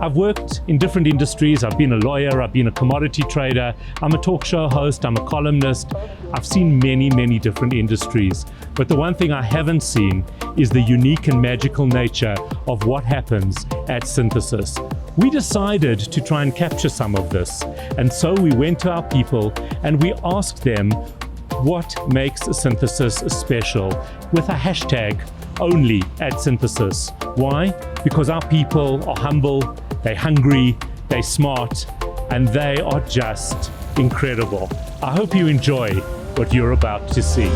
I've worked in different industries. I've been a lawyer, I've been a commodity trader, I'm a talk show host, I'm a columnist. I've seen many, many different industries. But the one thing I haven't seen is the unique and magical nature of what happens at Synthesis. We decided to try and capture some of this. And so we went to our people and we asked them what makes Synthesis special with a hashtag only at Synthesis. Why? Because our people are humble, they're hungry, they're smart, and they are just incredible. I hope you enjoy what you're about to see.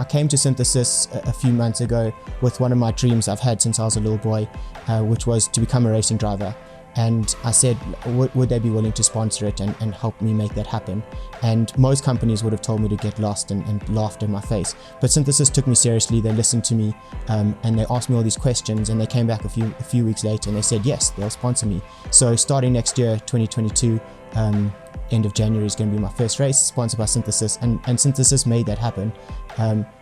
I came to Synthesis a few months ago with one of my dreams I've had since I was a little boy, which was to become a racing driver. And I said, would they be willing to sponsor it and help me make that happen? And most companies would have told me to get lost and laughed in my face. But Synthesis took me seriously, they listened to me, and they asked me all these questions, and they came back a few weeks later and they said, yes, they'll sponsor me. So starting next year, 2022, end of January is going to be my first race, sponsored by Synthesis, and Synthesis made that happen,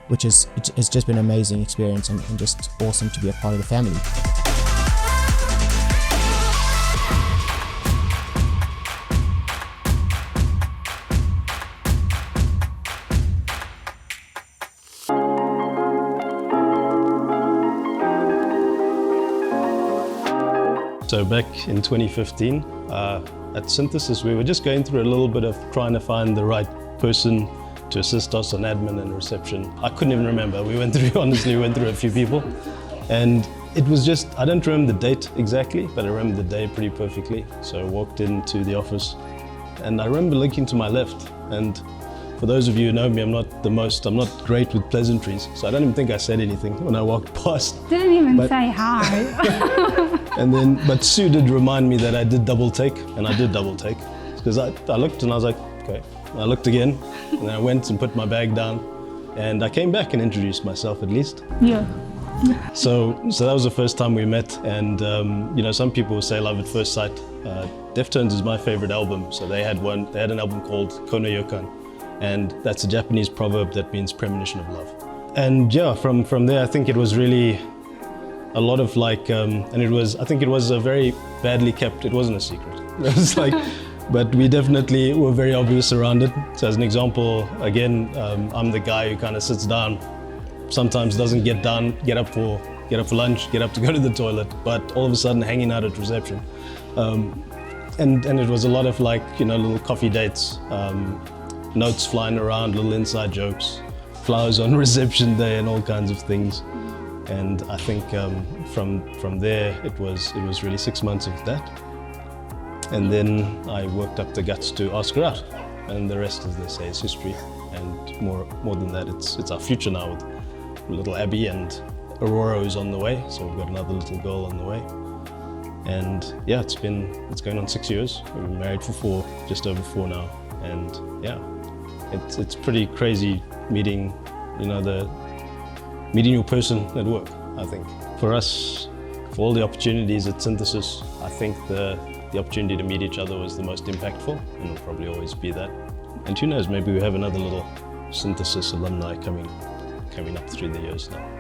which it's just been an amazing experience and just awesome to be a part of the family. So back in 2015, at Synthesis, we were just going through a little bit of trying to find the right person to assist us on admin and reception. I couldn't even remember. Honestly, we went through a few people. And it was just, I don't remember the date exactly, but I remember the day pretty perfectly. So I walked into the office and I remember looking to my left. And for those of you who know me, I'm not great with pleasantries. So I don't even think I said anything when I walked past. Didn't even say hi. But Sue did remind me that I did double take, and I did double take. Because I looked and I was like, okay. And I looked again, and I went and put my bag down, and I came back and introduced myself at least. Yeah. So that was the first time we met, and you know, some people say love at first sight. Deftones is my favorite album, so they had an album called Kono Yokan, and that's a Japanese proverb that means premonition of love. And yeah, from there, I think it was really a lot of like, I think it was a very badly kept, it wasn't a secret. It was like, but we definitely were very obvious around it. So as an example, again, I'm the guy who kind of sits down, sometimes doesn't get up for lunch, get up to go to the toilet, but all of a sudden hanging out at reception. And it was a lot of like, you know, little coffee dates, notes flying around, little inside jokes, flowers on reception day and all kinds of things. And I think from there, it was really 6 months of that. And then I worked up the guts to ask her out. And the rest, as they say, is history. And more than that, it's our future now with little Abby, and Aurora is on the way. So we've got another little girl on the way. And yeah, it's going on 6 years. We've been married for just over 4 now. And yeah, it's pretty crazy meeting, you know, meeting your person at work, I think. For us, for all the opportunities at Synthesis, I think the opportunity to meet each other was the most impactful, and will probably always be that. And who knows, maybe we have another little Synthesis alumni coming up through the years now.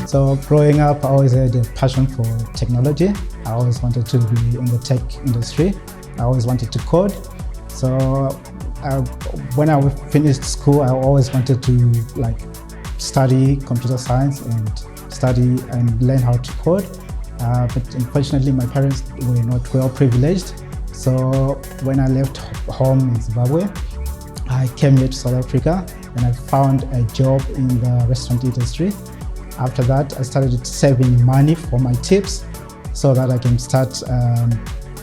So growing up, I always had a passion for technology. I always wanted to be in the tech industry. I always wanted to code. So when I finished school, I always wanted to study computer science and study and learn how to code. But unfortunately, my parents were not well privileged. So when I left home in Zimbabwe, I came here to South Africa and I found a job in the restaurant industry. After that, I started saving money for my tips so that I can start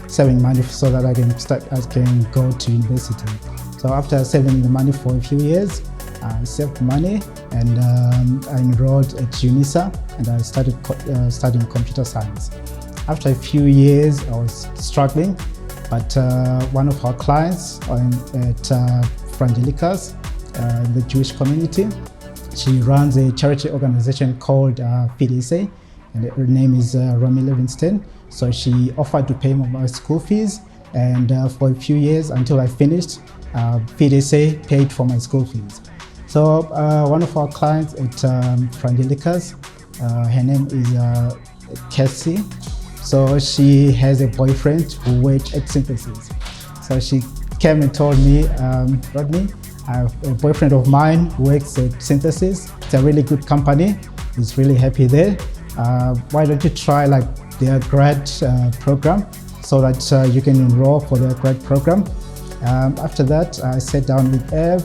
saving money so that I can go to university. So after saving the money for a few years, I saved money and I enrolled at UNISA and I started studying computer science. After a few years, I was struggling, but one of our clients at Frangelicas in the Jewish community. She runs a charity organization called Feed SA, and her name is Romy Livingston. So she offered to pay my school fees, and for a few years until I finished, Feed SA paid for my school fees. So one of our clients at Frangelica's, her name is Cassie. So she has a boyfriend who works at Synthesis. So she came and told me, Rodney, I have a boyfriend of mine who works at Synthesis. It's a really good company. He's really happy there. Why don't you try like their grad program so that you can enroll for their grad program? After that, I sat down with Ev.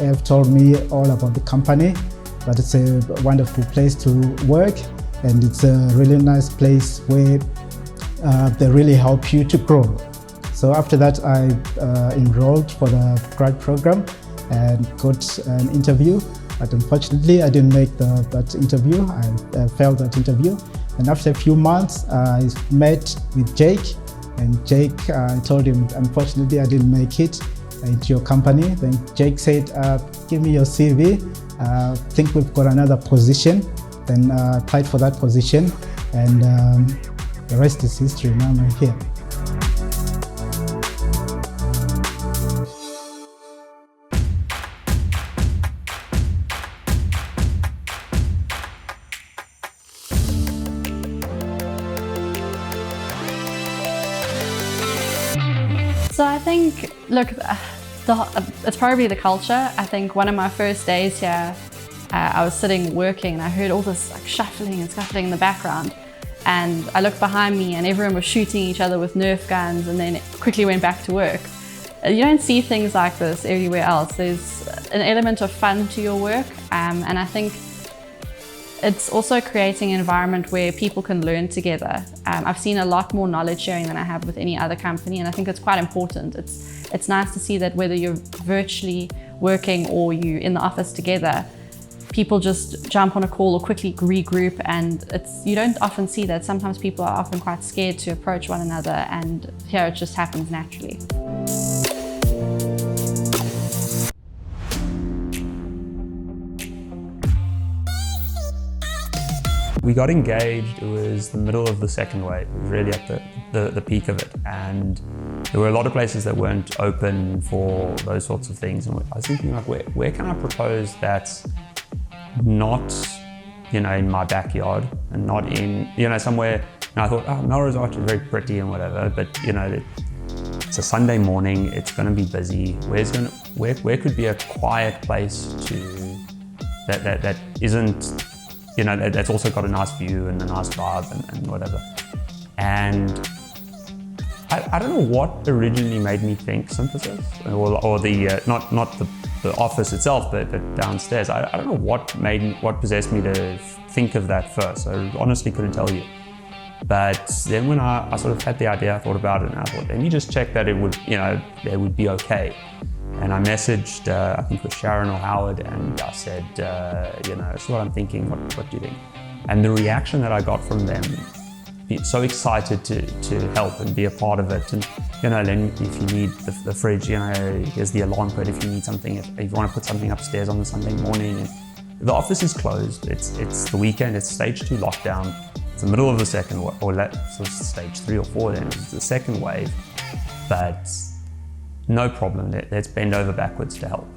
Ev told me all about the company, that it's a wonderful place to work, and it's a really nice place where they really help you to grow. So after that, I enrolled for the grad program and got an interview, but unfortunately I didn't make that interview. I failed that interview, and after a few months I met with Jake, and Jake, I told him unfortunately I didn't make it into your company. Then Jake said, give me your CV, think we've got another position. Then I applied for that position, and the rest is history. Now I'm here. So I think, look, it's probably the culture. I think one of my first days here, I was sitting working and I heard all this like shuffling and scuffling in the background. And I looked behind me and everyone was shooting each other with Nerf guns and then quickly went back to work. You don't see things like this everywhere else. There's an element of fun to your work, and I think it's also creating an environment where people can learn together. I've seen a lot more knowledge sharing than I have with any other company, and I think it's quite important. It's nice to see that whether you're virtually working or you're in the office together, people just jump on a call or quickly regroup, and you don't often see that. Sometimes people are often quite scared to approach one another, and here it just happens naturally. We got engaged, it was the middle of the second wave, it was really at the peak of it, and there were a lot of places that weren't open for those sorts of things, and I was thinking like, where can I propose that's not, in my backyard and not in, somewhere, and I thought, Melrose Arch is very pretty and whatever, but it's a Sunday morning, it's going to be busy, where could be a quiet place that isn't, that's also got a nice view and a nice vibe and whatever. And I don't know what originally made me think Synthesis, or the not the office itself, but downstairs. I don't know what possessed me to think of that first. I honestly couldn't tell you. But then when I sort of had the idea, I thought about it, and I thought, let me just check that it would be okay. And I messaged, I think it was Sharon or Howard, and I said, this is what I'm thinking, what do you think? And the reaction that I got from them, so excited to help and be a part of it. And, then if you need the fridge, here's the alarm code if you need something, if you want to put something upstairs on the Sunday morning. And the office is closed, it's the weekend, it's stage 2 lockdown, it's the middle of the second, so stage 3 or 4 then, it's the second wave. But no problem, let's bend over backwards to help.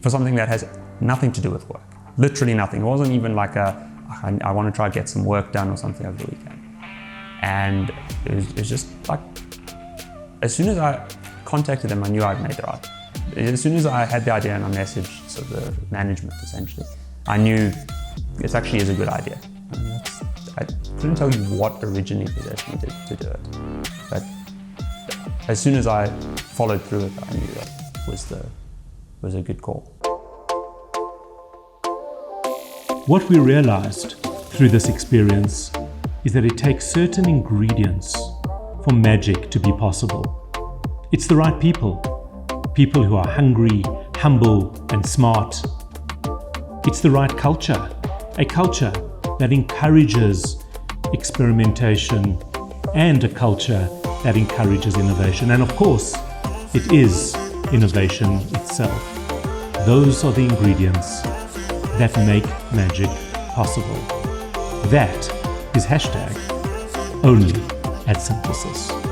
For something that has nothing to do with work, literally nothing. It wasn't even like I want to try to get some work done or something over the weekend. And it was just like, as soon as I contacted them, I knew I'd made the right. As soon as I had the idea and I messaged sort of the management essentially, I knew it actually is a good idea. I couldn't tell you what originally possessed me to do it. But as soon as I followed through it, I knew that was a good call. What we realized through this experience is that it takes certain ingredients for magic to be possible. It's the right people who are hungry, humble, and smart. It's the right culture, a culture that encourages experimentation and a culture that encourages innovation. And of course, it is innovation itself. those are the ingredients that make magic possible. That is hashtag only at Synthesis.